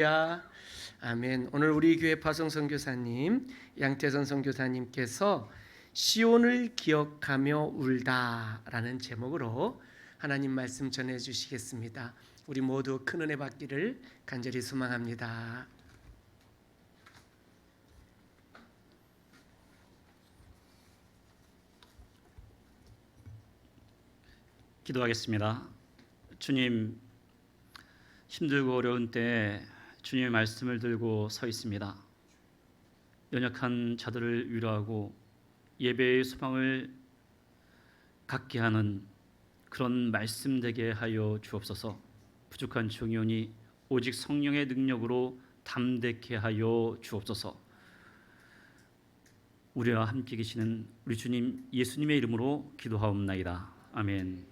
야, 아멘. 오늘 우리 교회 파송 선교사님 양태선 선교사님께서 시온을 기억하며 울다라는 제목으로 하나님 말씀 전해 주시겠습니다. 우리 모두 큰 은혜 받기를 간절히 소망합니다. 기도하겠습니다. 주님, 힘들고 어려운 때에 주님의 말씀을 들고 서 있습니다. 연약한 자들을 위로하고 예배의 소망을 갖게 하는 그런 말씀 되게 하여 주옵소서. 부족한 종이오니 오직 성령의 능력으로 담대케 하여 주옵소서. 우리와 함께 계시는 우리 주님 예수님의 이름으로 기도하옵나이다. 아멘.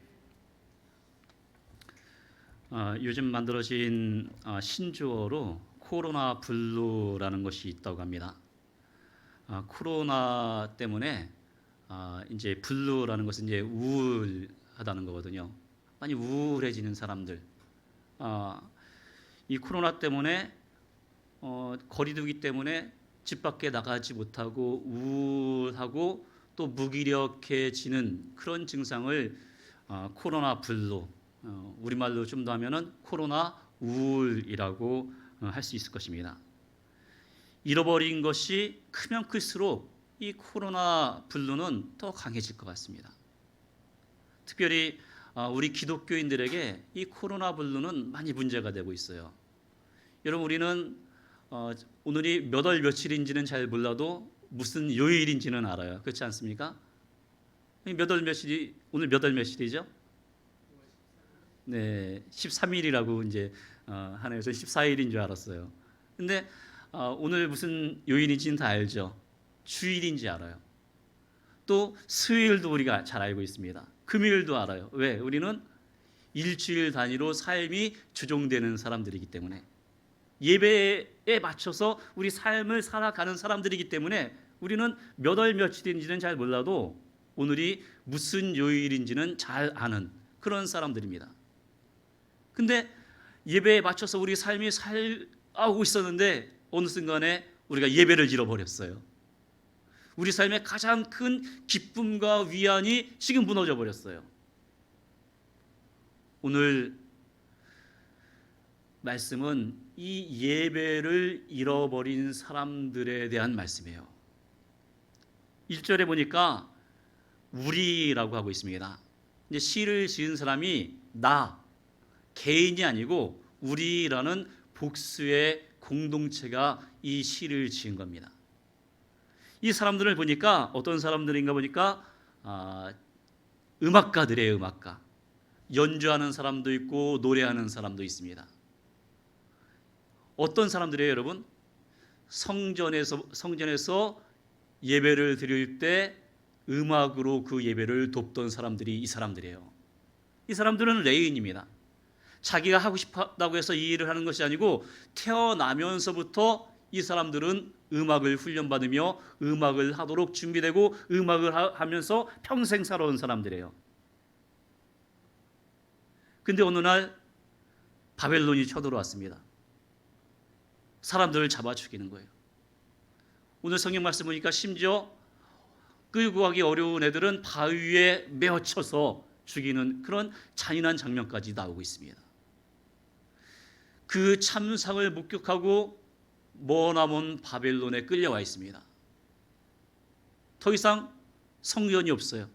요즘 만들어진 신조어로 코로나 블루라는 것이 있다고 합니다. 코로나 때문에 이제 블루라는 것은 이제 우울하다는 거거든요. 많이 우울해지는 사람들. 이 코로나 때문에 거리두기 때문에 집 밖에 나가지 못하고 우울하고 또 무기력해지는 그런 증상을 코로나 블루, 우리말로 좀 더 하면은 코로나 우울이라고 할 수 있을 것입니다. 잃어버린 것이 크면 클수록 이 코로나 블루는 더 강해질 것 같습니다. 특별히 우리 기독교인들에게 이 코로나 블루는 많이 문제가 되고 있어요. 여러분, 우리는 오늘이 몇 월 며칠인지는 잘 몰라도 무슨 요일인지는 알아요. 그렇지 않습니까? 몇 월 며칠이 오늘 몇 월 며칠이죠? 네, 13일이라고 이제 하나에서 14일인 줄 알았어요. 근데 오늘 무슨 요일인지는 다 알죠. 주일인지 알아요. 또 수요일도 우리가 잘 알고 있습니다. 금요일도 알아요. 왜? 우리는 일주일 단위로 삶이 조정되는 사람들이기 때문에, 예배에 맞춰서 우리 삶을 살아가는 사람들이기 때문에 우리는 몇 월 며칠인지는 잘 몰라도 오늘이 무슨 요일인지는 잘 아는 그런 사람들입니다. 근데 예배에 맞춰서 우리 삶이 살아오고 있었는데 어느 순간에 우리가 예배를 잃어버렸어요. 우리 삶의 가장 큰 기쁨과 위안이 지금 무너져 버렸어요. 오늘 말씀은 이 예배를 잃어버린 사람들에 대한 말씀이에요. 1절에 보니까 우리라고 하고 있습니다. 이제 시를 지은 사람이 나, 개인이 아니고 우리라는 복수의 공동체가 이 시를 지은 겁니다. 이 사람들을 보니까 어떤 사람들인가 보니까 음악가들이에요. 음악가. 연주하는 사람도 있고 노래하는 사람도 있습니다. 어떤 사람들이에요, 여러분? 성전에서 예배를 드릴 때 음악으로 그 예배를 돕던 사람들이 이 사람들이에요. 이 사람들은 레인입니다. 자기가 하고 싶다고 해서 이 일을 하는 것이 아니고 태어나면서부터 이 사람들은 음악을 훈련받으며 음악을 하도록 준비되고 음악을 하면서 평생 살아온 사람들이에요. 근데 어느 날 바벨론이 쳐들어왔습니다. 사람들을 잡아 죽이는 거예요. 오늘 성경 말씀 보니까 심지어 끌고 가기 어려운 애들은 바위에 메어쳐서 죽이는 그런 잔인한 장면까지 나오고 있습니다. 그 참상을 목격하고 머나먼 바벨론에 끌려와 있습니다. 더 이상 성전이 없어요.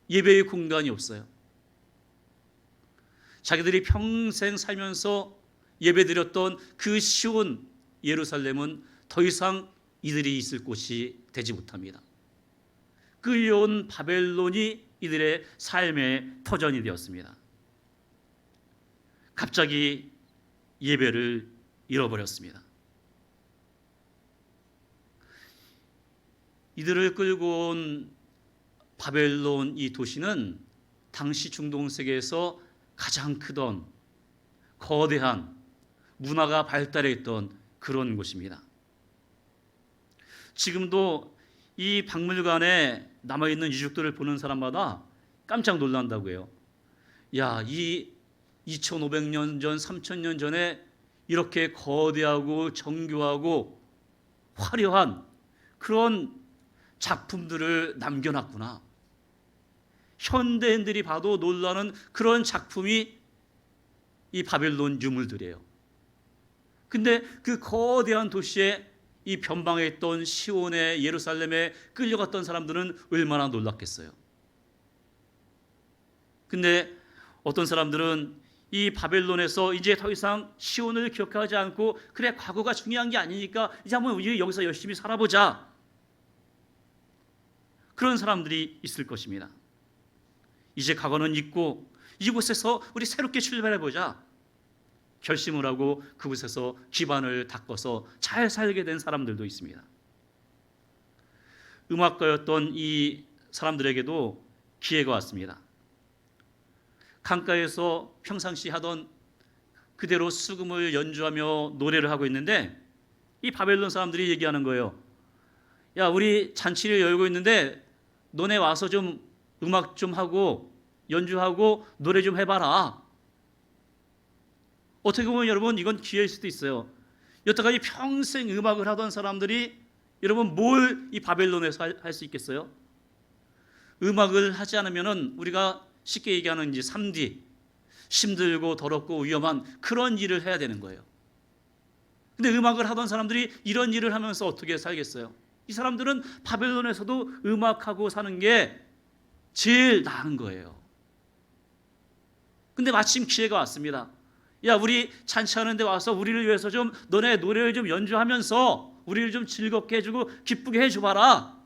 예배의 공간이 없어요. 자기들이 평생 살면서 예배드렸던 그 시온 예루살렘은 더 이상 이들이 있을 곳이 되지 못합니다. 끌려온 바벨론이 이들의 삶의 터전이 되었습니다. 갑자기 예배를 잃어버렸습니다. 이들을 끌고 온 바벨론 이 도시는 당시 중동 세계에서 가장 크던 거대한 문화가 발달해 있던 그런 곳입니다. 지금도 이 박물관에 남아있는 유적들을 보는 사람마다 깜짝 놀란다고 해요. 야, 이 2500년 전, 3000년 전에 이렇게 거대하고 정교하고 화려한 그런 작품들을 남겨놨구나. 현대인들이 봐도 놀라는 그런 작품이 이 바벨론 유물들이에요. 근데 그 거대한 도시에 이 변방에 있던 시온에 예루살렘에 끌려갔던 사람들은 얼마나 놀랐겠어요. 근데 어떤 사람들은 이 바벨론에서 이제 더 이상 시온을 기억하지 않고 그래 과거가 중요한 게 아니니까 이제 한번 우리 여기서 열심히 살아보자. 그런 사람들이 있을 것입니다. 이제 과거는 잊고 이곳에서 우리 새롭게 출발해보자 결심을 하고 그곳에서 기반을 닦아서 잘 살게 된 사람들도 있습니다. 음악가였던 이 사람들에게도 기회가 왔습니다. 강가에서 평상시 하던 그대로 수금을 연주하며 노래를 하고 있는데 이 바벨론 사람들이 얘기하는 거예요. 야, 우리 잔치를 열고 있는데 너네 와서 좀 음악 좀 하고 연주하고 노래 좀 해봐라. 어떻게 보면 여러분 이건 기회일 수도 있어요. 여태까지 평생 음악을 하던 사람들이 여러분 뭘 이 바벨론에서 할 수 있겠어요? 음악을 하지 않으면은 우리가 쉽게 얘기하는 이제 3D 힘들고 더럽고 위험한 그런 일을 해야 되는 거예요. 근데 음악을 하던 사람들이 이런 일을 하면서 어떻게 살겠어요? 이 사람들은 바벨론에서도 음악하고 사는 게 제일 나은 거예요. 근데 마침 기회가 왔습니다. 야, 우리 잔치하는데 와서 우리를 위해서 좀 너네 노래를 좀 연주하면서 우리를 좀 즐겁게 해주고 기쁘게 해줘봐라.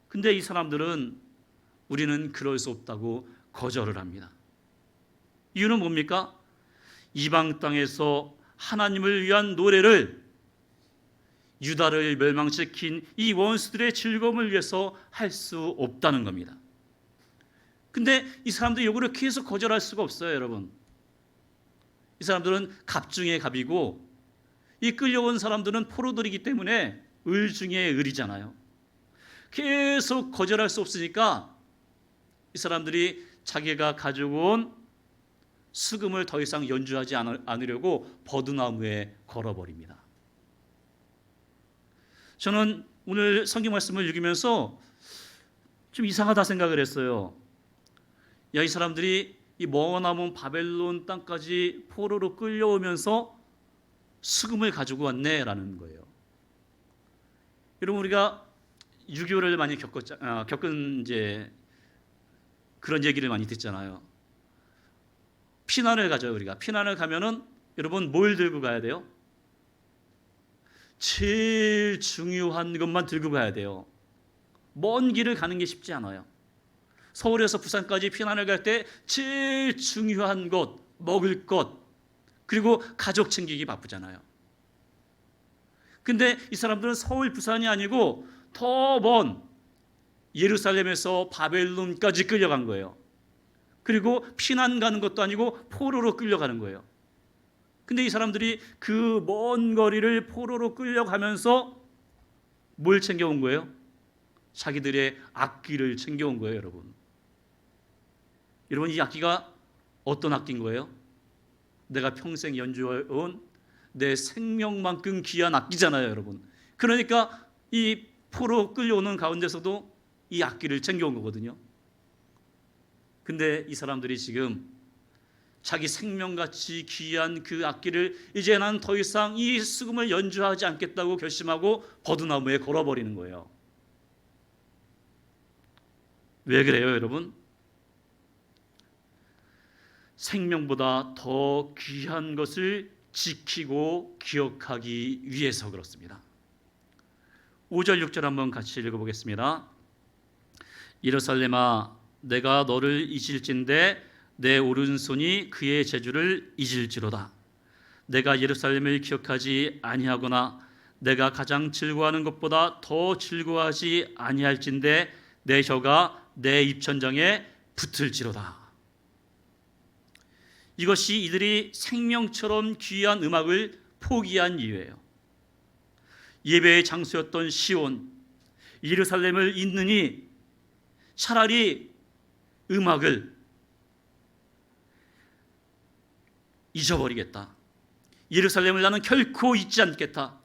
근데 이 사람들은 우리는 그럴 수 없다고 거절을 합니다. 이유는 뭡니까? 이방 땅에서 하나님을 위한 노래를 유다를 멸망시킨 이 원수들의 즐거움을 위해서 할 수 없다는 겁니다. 근데 이 사람들이 이거를 계속 거절할 수가 없어요, 여러분. 이 사람들은 갑 중에 갑이고 이 끌려온 사람들은 포로들이기 때문에 을 중에 을이잖아요. 계속 거절할 수 없으니까 이 사람들이 자기가 가지고 온 수금을 더 이상 연주하지 않으려고 버드나무에 걸어버립니다. 저는 오늘 성경 말씀을 읽으면서 좀 이상하다 생각을 했어요. 야, 이 사람들이 이 머나먼 바벨론 땅까지 포로로 끌려오면서 수금을 가지고 왔네라는 거예요. 여러분 우리가 6.25를 많이 겪은 이제 그런 얘기를 많이 듣잖아요. 피난을 가죠. 우리가 피난을 가면은 여러분 뭘 들고 가야 돼요? 제일 중요한 것만 들고 가야 돼요. 먼 길을 가는 게 쉽지 않아요. 서울에서 부산까지 피난을 갈 때 제일 중요한 것, 먹을 것, 그리고 가족 챙기기 바쁘잖아요. 근데 이 사람들은 서울, 부산이 아니고 더 먼 예루살렘에서 바벨론까지 끌려간 거예요. 그리고 피난 가는 것도 아니고 포로로 끌려가는 거예요. 근데 이 사람들이 그 먼 거리를 포로로 끌려가면서 뭘 챙겨온 거예요? 자기들의 악기를 챙겨온 거예요, 여러분. 여러분 이 악기가 어떤 악기인 거예요? 내가 평생 연주해온 내 생명만큼 귀한 악기잖아요, 여러분. 그러니까 이 포로 끌려오는 가운데서도 이 악기를 챙겨온 거거든요. 근데 이 사람들이 지금 자기 생명같이 귀한 그 악기를 이제 난 더 이상 이 수금을 연주하지 않겠다고 결심하고 버드나무에 걸어버리는 거예요. 왜 그래요, 여러분? 생명보다 더 귀한 것을 지키고 기억하기 위해서 그렇습니다. 5절 6절 한번 같이 읽어보겠습니다. 예루살렘아 내가 너를 잊을진대 내 오른손이 그의 재주를 잊을지로다. 내가 예루살렘을 기억하지 아니하거나 내가 가장 즐거워하는 것보다 더 즐거워하지 아니할진대 내 혀가 내 입천장에 붙을지로다. 이것이 이들이 생명처럼 귀한 음악을 포기한 이유예요. 예배의 장소였던 시온, 예루살렘을 잇느니 차라리 음악을 잊어버리겠다. 예루살렘을 나는 결코 잊지 않겠다.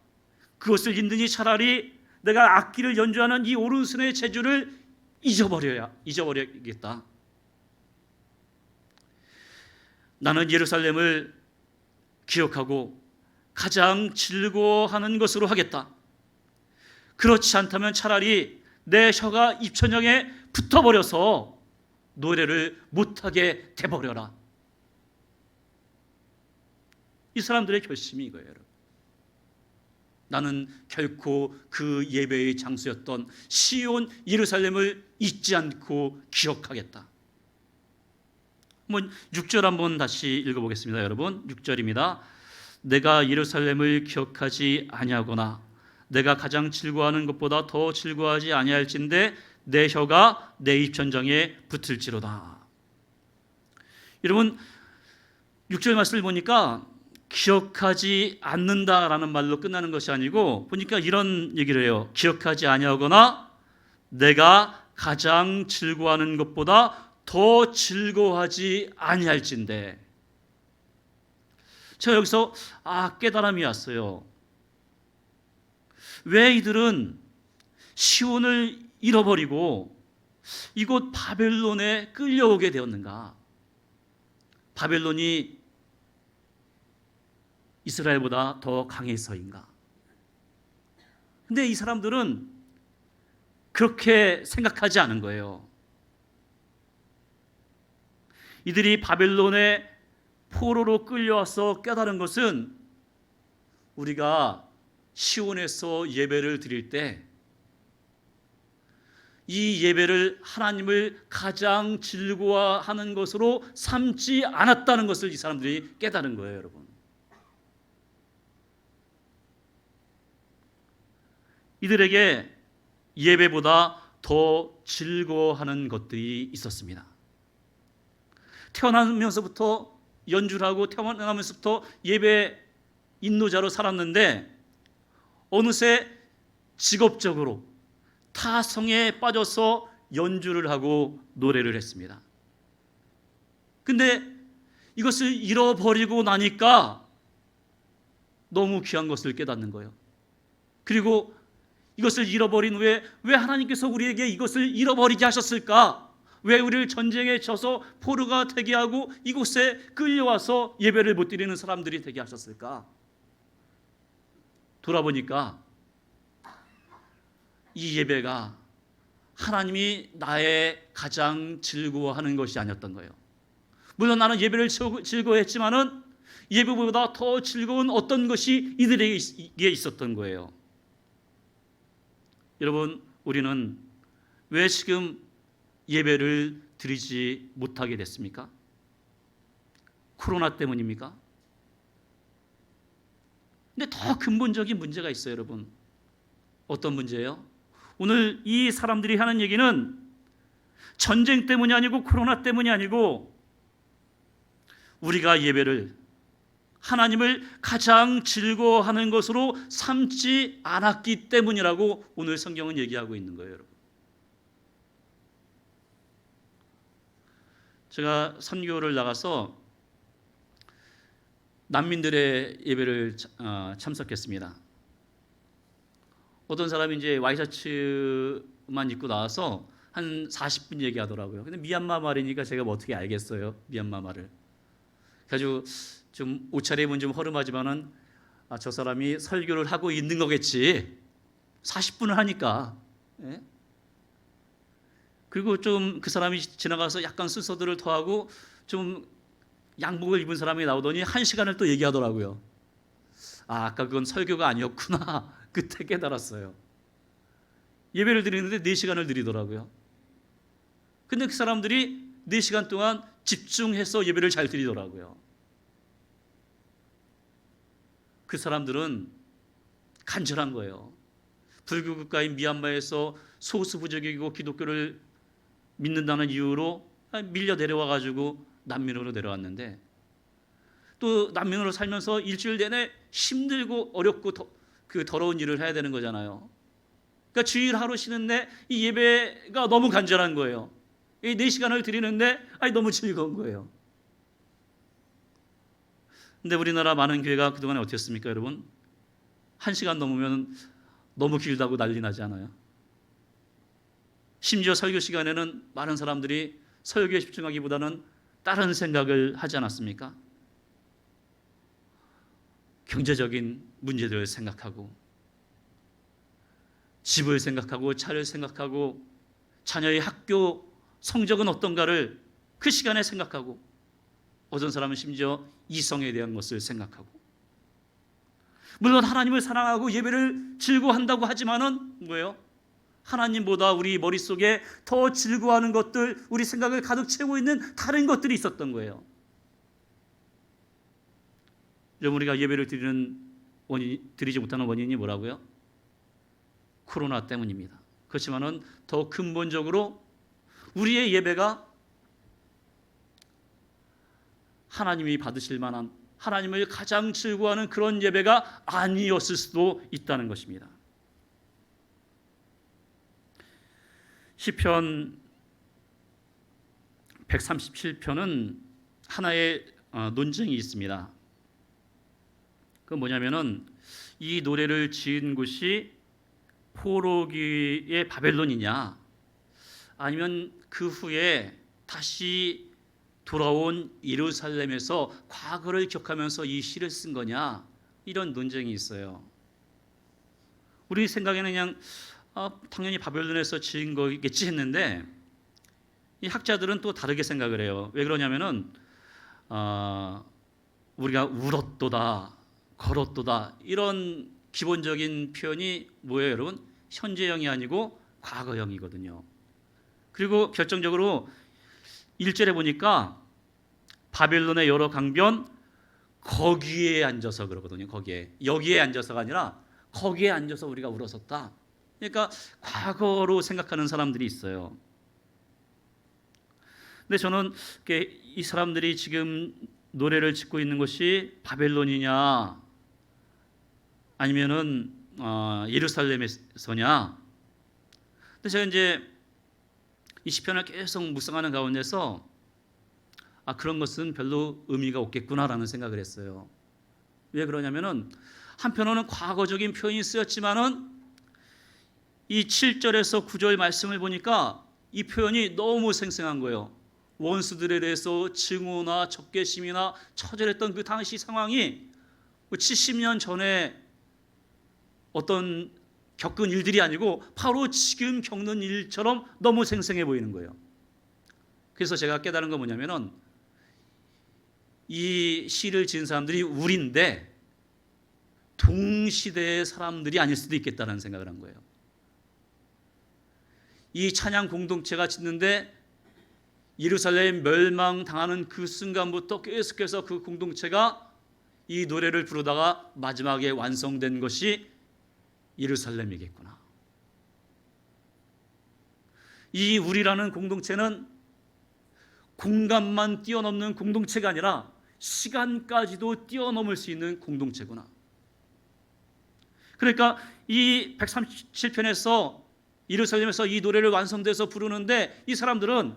그것을 잊느니 차라리 내가 악기를 연주하는 이 오른손의 재주를 잊어버리겠다. 나는 예루살렘을 기억하고 가장 즐거워하는 것으로 하겠다. 그렇지 않다면 차라리 내 혀가 입천장에 붙어버려서 노래를 못하게 돼버려라. 이 사람들의 결심이 이거예요, 여러분. 나는 결코 그 예배의 장소였던 시온 예루살렘을 잊지 않고 기억하겠다. 6절 한번 다시 읽어보겠습니다, 여러분. 6절입니다. 내가 예루살렘을 기억하지 아니하거나 내가 가장 즐거워하는 것보다 더 즐거워하지 아니할진대 내 혀가 내 입천장에 붙을지로다. 여러분, 6절 말씀을 보니까 기억하지 않는다라는 말로 끝나는 것이 아니고 보니까 이런 얘기를 해요. 기억하지 아니하거나 내가 가장 즐거워하는 것보다 더 즐거워하지 아니할진대. 제가 여기서 깨달음이 왔어요. 왜 이들은 시온을 잃어버리고 이곳 바벨론에 끌려오게 되었는가? 바벨론이 이스라엘보다 더 강해서인가? 근데 이 사람들은 그렇게 생각하지 않은 거예요. 이들이 바벨론의 포로로 끌려와서 깨달은 것은 우리가 시온에서 예배를 드릴 때 이 예배를 하나님을 가장 즐거워하는 것으로 삼지 않았다는 것을 이 사람들이 깨달은 거예요, 여러분. 이들에게 예배보다 더 즐거워하는 것들이 있었습니다. 태어나면서부터 연주를 하고 태어나면서부터 예배 인도자로 살았는데 어느새 직업적으로 타성에 빠져서 연주를 하고 노래를 했습니다. 근데 이것을 잃어버리고 나니까 너무 귀한 것을 깨닫는 거예요. 그리고 이것을 잃어버린 후에 왜 하나님께서 우리에게 이것을 잃어버리게 하셨을까? 왜 우리를 전쟁에 져서 포로가 되게 하고 이곳에 끌려와서 예배를 못 드리는 사람들이 되게 하셨을까? 돌아보니까 이 예배가 하나님이 나의 가장 즐거워하는 것이 아니었던 거예요. 물론 나는 예배를 즐거워했지만은 예배보다 더 즐거운 어떤 것이 이들에게 있었던 거예요. 여러분, 우리는 왜 지금 예배를 드리지 못하게 됐습니까? 코로나 때문입니까? 근데 더 근본적인 문제가 있어요, 여러분. 어떤 문제예요? 오늘 이 사람들이 하는 얘기는 전쟁 때문이 아니고 코로나 때문이 아니고 우리가 예배를 하나님을 가장 즐거워하는 것으로 삼지 않았기 때문이라고 오늘 성경은 얘기하고 있는 거예요, 여러분. 제가 선교를 나가서 난민들의 예배를 참석했습니다. 어떤 사람이 이제 와이셔츠만 입고 나와서 한 40분 얘기하더라고요. 근데 미얀마 말이니까 제가 뭐 어떻게 알겠어요, 미얀마 말을. 그래가지고 좀 옷차림은 좀 허름하지만은 저 사람이 설교를 하고 있는 거겠지. 40분을 하니까. 예? 그리고 좀 그 사람이 지나가서 약간 순서들을 더하고 좀 양복을 입은 사람이 나오더니 1시간을 또 얘기하더라고요. 아까 그건 설교가 아니었구나. 그때 깨달았어요. 예배를 드리는데 4시간을 드리더라고요. 근데 그 사람들이 4시간 동안 집중해서 예배를 잘 드리더라고요. 그 사람들은 간절한 거예요. 불교 국가인 미얀마에서 소수 부족이고 기독교를 믿는다는 이유로 밀려 내려와 가지고 난민으로 내려왔는데 또 난민으로 살면서 일주일 내내 힘들고 어렵고 그 더러운 일을 해야 되는 거잖아요. 그러니까 주일 하루 쉬는데 이 예배가 너무 간절한 거예요. 이 4시간을 드리는데 너무 즐거운 거예요. 근데 우리나라 많은 교회가 그동안에 어땠습니까, 여러분? 1시간 넘으면 너무 길다고 난리 나지 않아요? 심지어 설교 시간에는 많은 사람들이 설교에 집중하기보다는 다른 생각을 하지 않았습니까? 경제적인 문제들을 생각하고, 집을 생각하고, 차를 생각하고, 자녀의 학교 성적은 어떤가를 그 시간에 생각하고, 어떤 사람은 심지어 이성에 대한 것을 생각하고, 물론 하나님을 사랑하고 예배를 즐거워한다고 하지만은 뭐예요? 하나님보다 우리 머릿속에 더 즐거워하는 것들, 우리 생각을 가득 채우고 있는 다른 것들이 있었던 거예요. 여러분, 우리가 예배를 드리지 못하는 원인이 뭐라고요? 코로나 때문입니다. 그렇지만은 더 근본적으로 우리의 예배가 하나님이 받으실 만한, 하나님을 가장 즐거워하는 그런 예배가 아니었을 수도 있다는 것입니다. 시편 137편은 하나의 논쟁이 있습니다. 그건 뭐냐면은 이 노래를 지은 곳이 포로기의 바벨론이냐, 아니면 그 후에 다시 돌아온 예루살렘에서 과거를 기억하면서 이 시를 쓴 거냐, 이런 논쟁이 있어요. 우리 생각에는 그냥 당연히 바벨론에서 지은 거겠지 했는데, 이 학자들은 또 다르게 생각을 해요. 왜 그러냐면은 우리가 울었도다, 걸었도다, 이런 기본적인 표현이 뭐예요, 여러분? 현재형이 아니고 과거형이거든요. 그리고 결정적으로 1절에 보니까 바벨론의 여러 강변 거기에 앉아서 그러거든요. 거기에, 여기에 앉아서가 아니라 거기에 앉아서 우리가 울었었다. 그러니까 과거로 생각하는 사람들이 있어요. 근데 저는 이 사람들이 지금 노래를 짓고 있는 것이 바벨론이냐, 아니면은 예루살렘에서냐. 근데 제가 이제 이 시편을 계속 묵상하는 가운데서 그런 것은 별로 의미가 없겠구나라는 생각을 했어요. 왜 그러냐면은 한편으로는 과거적인 표현이 쓰였지만은 이 7절에서 9절 말씀을 보니까 이 표현이 너무 생생한 거예요. 원수들에 대해서 증오나 적개심이나 처절했던 그 당시 상황이 70년 전에 어떤 겪은 일들이 아니고 바로 지금 겪는 일처럼 너무 생생해 보이는 거예요. 그래서 제가 깨달은 건 뭐냐면은 이 시를 지은 사람들이 우리인데 동시대의 사람들이 아닐 수도 있겠다는 생각을 한 거예요. 이 찬양 공동체가 짓는데 예루살렘 멸망당하는 그 순간부터 계속해서 그 공동체가 이 노래를 부르다가 마지막에 완성된 것이 예루살렘이겠구나. 이 우리라는 공동체는 공간만 뛰어넘는 공동체가 아니라 시간까지도 뛰어넘을 수 있는 공동체구나. 그러니까 이 137편에서 예루살렘에서 이 노래를 완성돼서 부르는데 이 사람들은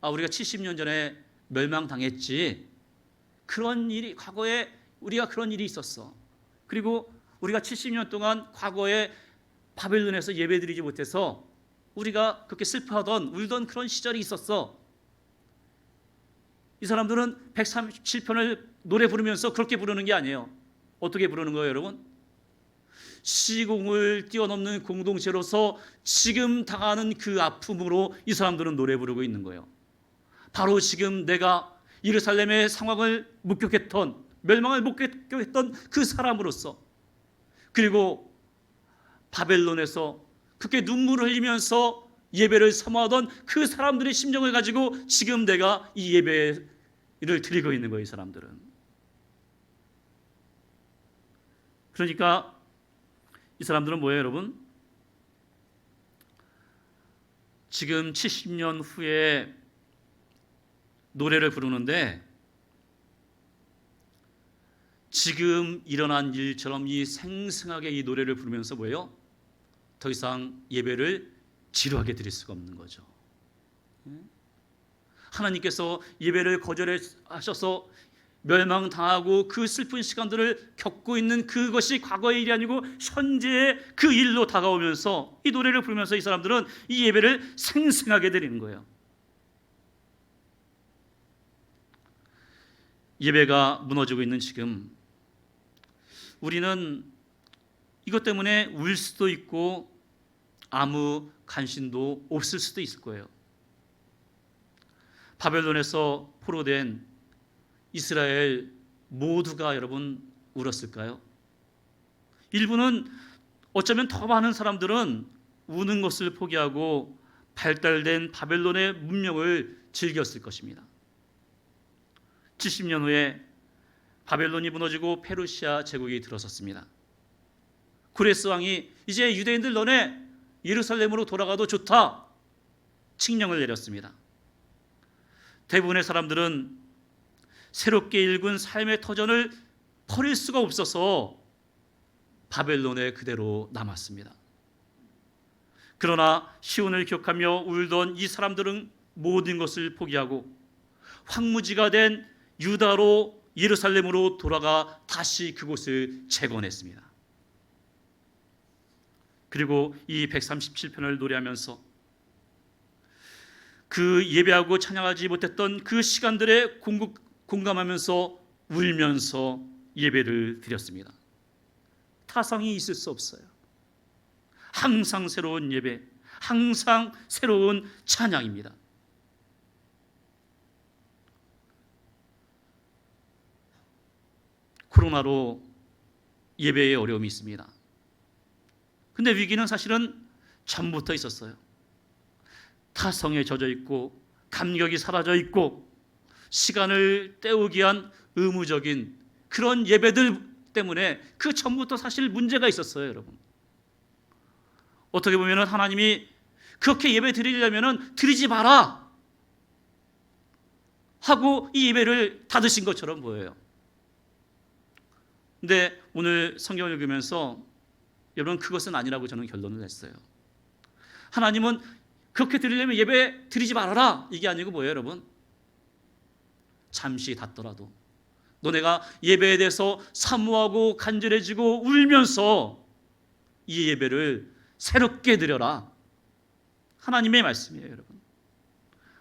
우리가 70년 전에 멸망당했지, 그런 일이 과거에 우리가 그런 일이 있었어. 그리고 우리가 70년 동안 과거에 바벨론에서 예배드리지 못해서 우리가 그렇게 슬퍼하던 울던 그런 시절이 있었어. 이 사람들은 137편을 노래 부르면서 그렇게 부르는 게 아니에요. 어떻게 부르는 거예요, 여러분? 시공을 뛰어넘는 공동체로서 지금 당하는 그 아픔으로 이 사람들은 노래 부르고 있는 거예요. 바로 지금 내가 예루살렘의 상황을 목격했던, 멸망을 목격했던 그 사람으로서, 그리고 바벨론에서 그렇게 눈물을 흘리면서 예배를 사모하던 그 사람들의 심정을 가지고 지금 내가 이 예배를 드리고 있는 거예요, 이 사람들은. 그러니까 이 사람들은 뭐예요, 여러분? 지금 70년 후에 노래를 부르는데 지금 일어난 일처럼 이 생생하게 이 노래를 부르면서 뭐예요? 더 이상 예배를 지루하게 드릴 수가 없는 거죠. 하나님께서 예배를 거절하셔서 멸망당하고 그 슬픈 시간들을 겪고 있는 그것이 과거의 일이 아니고 현재의 그 일로 다가오면서 이 노래를 부르면서 이 사람들은 이 예배를 생생하게 드리는 거예요. 예배가 무너지고 있는 지금 우리는 이것 때문에 울 수도 있고 아무 관심도 없을 수도 있을 거예요. 바벨론에서 포로된 이스라엘 모두가 여러분 울었을까요? 일부는 어쩌면 더 많은 사람들은 우는 것을 포기하고 발달된 바벨론의 문명을 즐겼을 것입니다. 70년 후에 바벨론이 무너지고 페르시아 제국이 들어섰습니다. 고레스 왕이 이제 유대인들 너네 예루살렘으로 돌아가도 좋다 칙령을 내렸습니다. 대부분의 사람들은 새롭게 읽은 삶의 터전을 버릴 수가 없어서 바벨론에 그대로 남았습니다. 그러나 시온을 기억하며 울던 이 사람들은 모든 것을 포기하고 황무지가 된 유다로 예루살렘으로 돌아가 다시 그곳을 재건했습니다. 그리고 이 137편을 노래하면서 그 예배하고 찬양하지 못했던 그 시간들에 공감하면서 울면서 예배를 드렸습니다. 타성이 있을 수 없어요. 항상 새로운 예배, 항상 새로운 찬양입니다. 코로나로 예배에 어려움이 있습니다. 근데 위기는 사실은 전부터 있었어요. 타성에 젖어 있고 감격이 사라져 있고 시간을 때우기 위한 의무적인 그런 예배들 때문에 그 전부터 사실 문제가 있었어요, 여러분. 어떻게 보면 하나님이 그렇게 예배 드리려면 드리지 마라 하고 이 예배를 닫으신 것처럼 보여요. 근데 오늘 성경을 읽으면서 여러분 그것은 아니라고 저는 결론을 냈어요. 하나님은 그렇게 드리려면 예배 드리지 말아라 이게 아니고 뭐예요, 여러분? 잠시 닫더라도 너네가 예배에 대해서 사모하고 간절해지고 울면서 이 예배를 새롭게 드려라. 하나님의 말씀이에요, 여러분.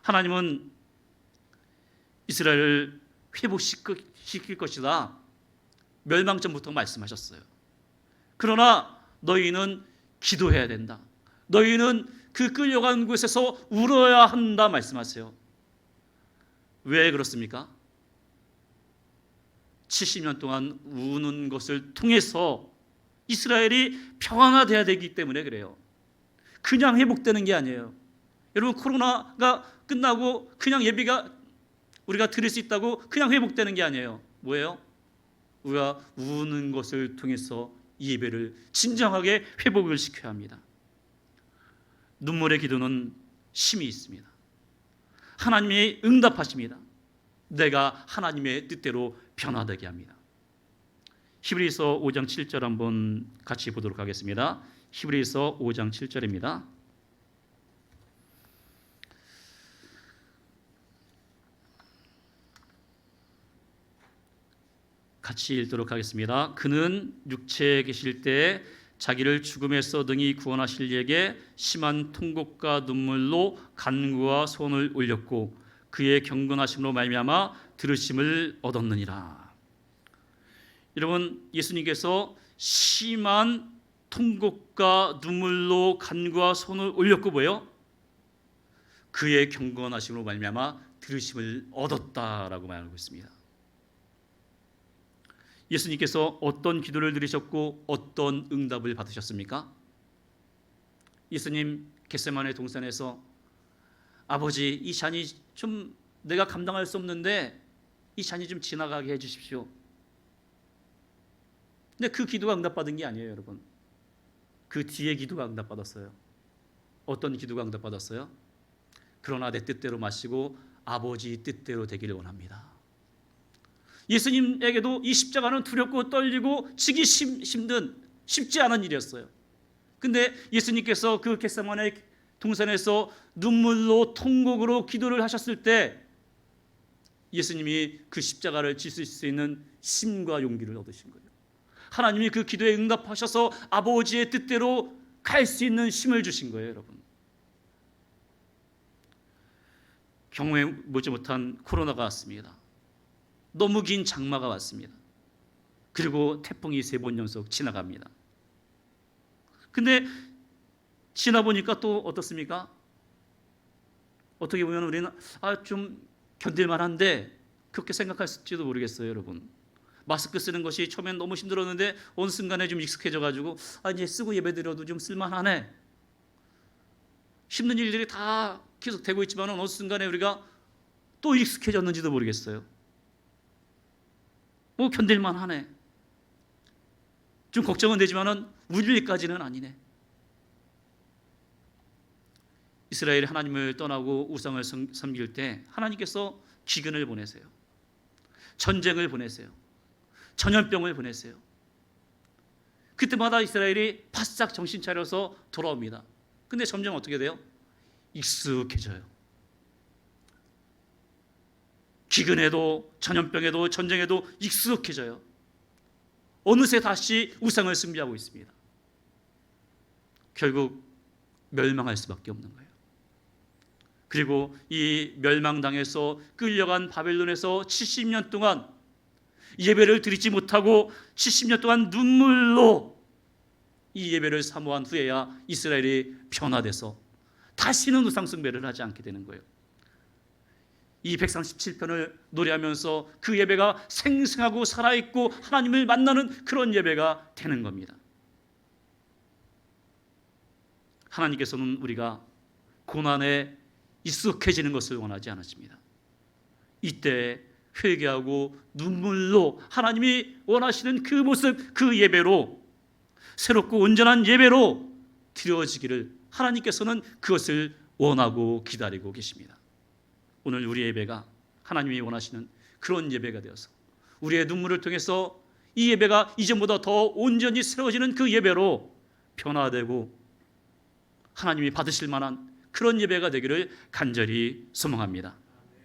하나님은 이스라엘을 회복시킬 것이다. 멸망전부터 말씀하셨어요. 그러나 너희는 기도해야 된다. 너희는 그 끌려간 곳에서 울어야 한다 말씀하세요. 왜 그렇습니까? 70년 동안 우는 것을 통해서 이스라엘이 평안화돼야 되기 때문에 그래요. 그냥 회복되는 게 아니에요. 여러분 코로나가 끝나고 그냥 예배가 우리가 드릴 수 있다고 그냥 회복되는 게 아니에요. 뭐예요? 우리가 우는 것을 통해서 이 예배를 진정하게 회복을 시켜야 합니다. 눈물의 기도는 힘이 있습니다. 하나님이 응답하십니다. 내가 하나님의 뜻대로 변화되게 합니다. 히브리서 5장 7절 한번 같이 보도록 하겠습니다. 히브리서 5장 7절입니다. 같이 읽도록 하겠습니다. 그는 육체에 계실 때 자기를 죽음에서 능히 구원하실 이에게 심한 통곡과 눈물로 간구와 손을 올렸고 그의 경건하심으로 말미암아 들으심을 얻었느니라. 여러분 예수님께서 심한 통곡과 눈물로 간구와 손을 올렸고 뭐예요? 그의 경건하심으로 말미암아 들으심을 얻었다라고 말하고 있습니다. 예수님께서 어떤 기도를 드리셨고 어떤 응답을 받으셨습니까? 예수님 겟세마네 동산에서 아버지 이 잔이 좀 내가 감당할 수 없는데 이 잔이 좀 지나가게 해주십시오. 근데 그 기도가 응답받은 게 아니에요, 여러분. 그 뒤에 기도가 응답받았어요. 어떤 기도가 응답받았어요? 그러나 내 뜻대로 마시고 아버지 뜻대로 되기를 원합니다. 예수님에게도 이 십자가는 두렵고 떨리고 지기 힘든 쉽지 않은 일이었어요. 근데 예수님께서 그 겟세마네 동산에서 눈물로 통곡으로 기도를 하셨을 때 예수님이 그 십자가를 지실 수 있는 힘과 용기를 얻으신 거예요. 하나님이 그 기도에 응답하셔서 아버지의 뜻대로 갈 수 있는 힘을 주신 거예요, 여러분. 경우에 보지 못한 코로나가 왔습니다. 너무 긴 장마가 왔습니다. 그리고 태풍이 3번 연속 지나갑니다. 근데 지나 보니까 또 어떻습니까? 어떻게 보면 우리는 좀 견딜만한데 그렇게 생각할지도 모르겠어요, 여러분. 마스크 쓰는 것이 처음엔 너무 힘들었는데 어느 순간에 좀 익숙해져가지고 이제 쓰고 예배드려도 좀 쓸만하네. 힘든 일들이 다 계속 되고 있지만 어느 순간에 우리가 또 익숙해졌는지도 모르겠어요. 뭐 견딜만하네. 좀 걱정은 되지만은 울 일까지는 아니네. 이스라엘이 하나님을 떠나고 우상을 섬길 때 하나님께서 기근을 보내세요. 전쟁을 보내세요. 전염병을 보내세요. 그때마다 이스라엘이 바싹 정신 차려서 돌아옵니다. 근데 점점 어떻게 돼요? 익숙해져요. 기근에도 전염병에도 전쟁에도 익숙해져요. 어느새 다시 우상을 숭배하고 있습니다. 결국 멸망할 수밖에 없는 거예요. 그리고 이 멸망당해서 끌려간 바벨론에서 70년 동안 예배를 드리지 못하고 70년 동안 눈물로 이 예배를 사모한 후에야 이스라엘이 변화돼서 다시는 우상 숭배를 하지 않게 되는 거예요. 이 137편을 노래하면서 그 예배가 생생하고 살아있고 하나님을 만나는 그런 예배가 되는 겁니다. 하나님께서는 우리가 고난에 익숙해지는 것을 원하지 않으십니다. 이때 회개하고 눈물로 하나님이 원하시는 그 모습, 그 예배로 새롭고 온전한 예배로 드려지기를 하나님께서는 그것을 원하고 기다리고 계십니다. 오늘 우리의 예배가 하나님이 원하시는 그런 예배가 되어서 우리의 눈물을 통해서 이 예배가 이전보다 더 온전히 새로워지는 그 예배로 변화되고 하나님이 받으실 만한 그런 예배가 되기를 간절히 소망합니다.